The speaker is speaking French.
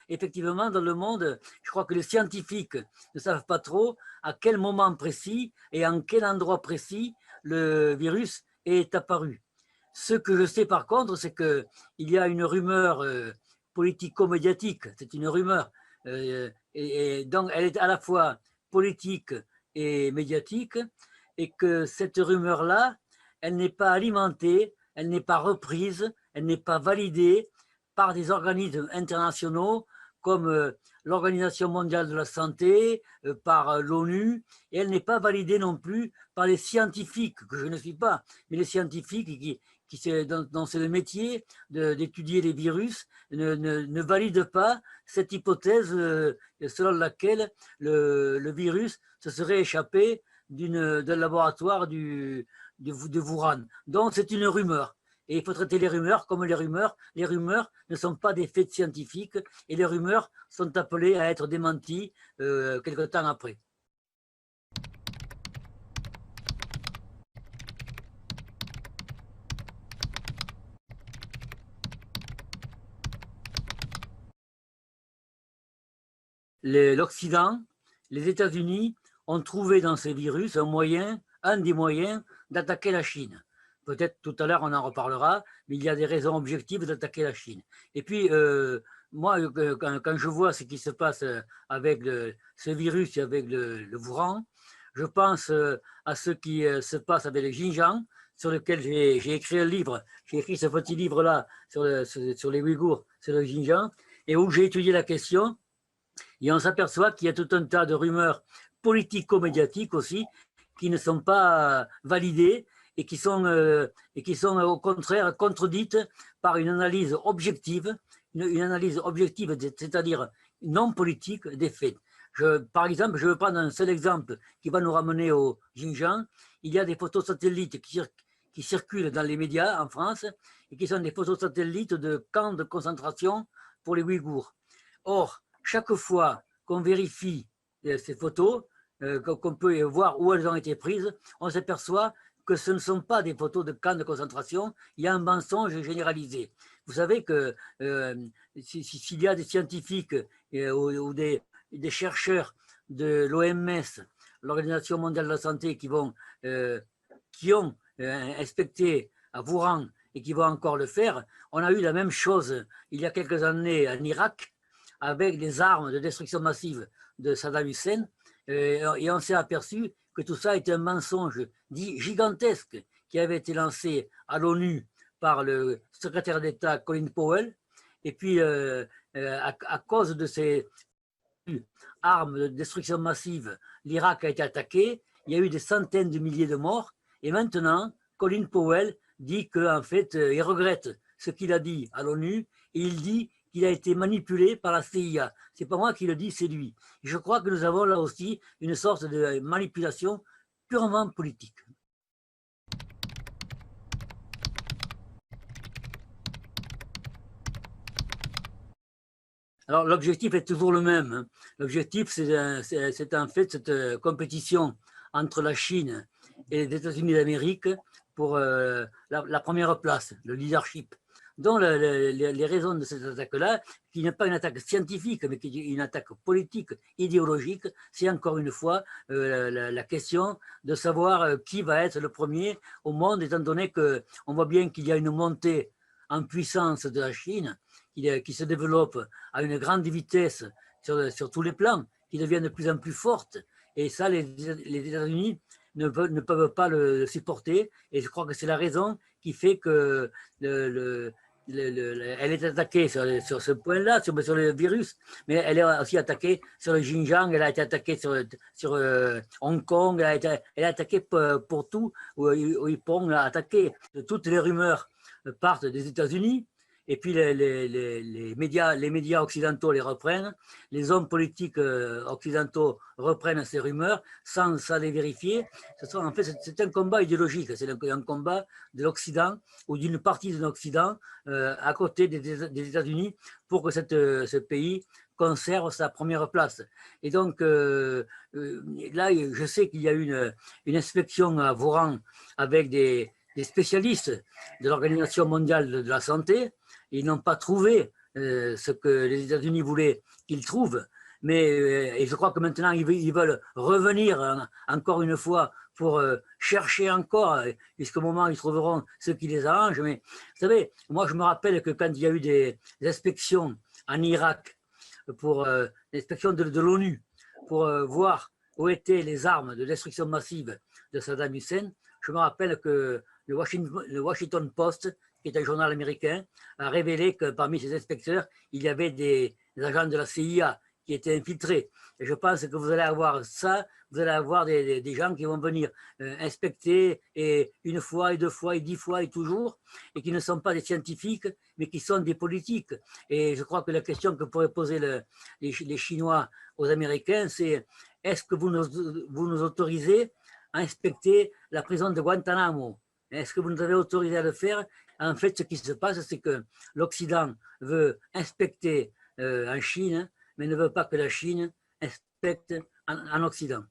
effectivement, dans le monde, je crois que les scientifiques ne savent pas trop à quel moment précis et en quel endroit précis le virus est apparu. Ce que je sais par contre, c'est qu'il y a une rumeur politico-médiatique, c'est une rumeur, et donc elle est à la fois politique et médiatique, et que cette rumeur-là, elle n'est pas alimentée, elle n'est pas reprise, elle n'est pas validée par des organismes internationaux comme l'Organisation mondiale de la santé, par l'ONU, et elle n'est pas validée non plus par les scientifiques, que je ne suis pas, mais les scientifiques dont c'est le métier d'étudier les virus, ne valident pas cette hypothèse selon laquelle le virus se serait échappé d'un laboratoire de Wuhan. Donc c'est une rumeur. Et il faut traiter les rumeurs comme les rumeurs. Les rumeurs ne sont pas des faits scientifiques et les rumeurs sont appelées à être démenties quelque temps après. L'Occident, les États-Unis ont trouvé dans ces virus un des moyens d'attaquer la Chine. Peut-être tout à l'heure on en reparlera, mais il y a des raisons objectives d'attaquer la Chine. Et puis, moi, quand je vois ce qui se passe avec ce virus et avec le Wuhan, je pense à ce qui se passe avec le Xinjiang, sur lequel j'ai écrit un livre. J'ai écrit ce petit livre-là sur les Ouïghours, sur le Xinjiang, et où j'ai étudié la question. Et on s'aperçoit qu'il y a tout un tas de rumeurs politico-médiatiques aussi qui ne sont pas validées et qui sont au contraire contredites par une analyse objective, c'est-à-dire non politique des faits. Par exemple, je veux prendre un seul exemple qui va nous ramener au Xinjiang. Il y a des photos satellites qui circulent dans les médias en France et qui sont des photos satellites de camps de concentration pour les Ouïghours. Or, chaque fois qu'on vérifie ces photos, qu'on peut voir où elles ont été prises, on s'aperçoit que ce ne sont pas des photos de camps de concentration, il y a un mensonge généralisé. Vous savez que s'il y a des scientifiques ou des chercheurs de l'OMS, l'Organisation mondiale de la santé, qui ont inspecté à Wuhan et qui vont encore le faire, on a eu la même chose il y a quelques années en Irak, avec des armes de destruction massive de Saddam Hussein, et on s'est aperçu que tout ça était un mensonge gigantesque qui avait été lancé à l'ONU par le secrétaire d'État Colin Powell, et puis à cause de ces armes de destruction massive, l'Irak a été attaqué, il y a eu des centaines de milliers de morts, et maintenant, Colin Powell dit qu'en fait, il regrette ce qu'il a dit à l'ONU, et il dit qu'il a été manipulé par la CIA. C'est pas moi qui le dis, c'est lui. Je crois que nous avons là aussi une sorte de manipulation purement politique. Alors l'objectif est toujours le même. L'objectif, c'est en fait cette compétition entre la Chine et les États-Unis d'Amérique pour la première place, le leadership. Donc les raisons de cette attaque-là, qui n'est pas une attaque scientifique, mais qui est une attaque politique, idéologique, c'est encore une fois la question de savoir qui va être le premier au monde, étant donné qu'on voit bien qu'il y a une montée en puissance de la Chine, qui se développe à une grande vitesse sur tous les plans, qui devient de plus en plus forte. Et ça, les États-Unis ne peuvent pas le supporter. Et je crois que c'est la raison qui fait que elle est attaquée sur ce point-là, sur le virus, mais elle est aussi attaquée sur le Xinjiang, elle a été attaquée sur Hong Kong, elle est attaquée pour tout, où ils pourront attaquer. Toutes les rumeurs partent des États-Unis, et puis les médias occidentaux les reprennent, les hommes politiques occidentaux reprennent ces rumeurs sans les vérifier. En fait, c'est un combat idéologique, c'est un combat de l'Occident ou d'une partie de l'Occident à côté des États-Unis pour que ce pays conserve sa première place. Et donc, là, je sais qu'il y a eu une inspection à Wuhan avec des spécialistes de l'Organisation mondiale de la santé. Ils n'ont pas trouvé ce que les États-Unis voulaient qu'ils trouvent. Mais et je crois que maintenant, ils veulent revenir encore une fois pour chercher encore, jusqu'au moment où ils trouveront ce qui les arrange. Mais vous savez, moi, je me rappelle que quand il y a eu des inspections en Irak, pour l'inspection de l'ONU, pour voir où étaient les armes de destruction massive de Saddam Hussein, je me rappelle que le Washington Post, qui est un journal américain, a révélé que parmi ces inspecteurs, il y avait des agents de la CIA qui étaient infiltrés. Et je pense que vous allez avoir ça, vous allez avoir des gens qui vont venir inspecter et une fois et deux fois et 10 fois et toujours, et qui ne sont pas des scientifiques, mais qui sont des politiques. Et je crois que la question que pourraient poser les Chinois aux Américains, c'est est-ce que vous nous autorisez à inspecter la prison de Guantanamo? Est-ce que vous nous avez autorisé à le faire? En fait, ce qui se passe, c'est que l'Occident veut inspecter en Chine, mais ne veut pas que la Chine inspecte en Occident.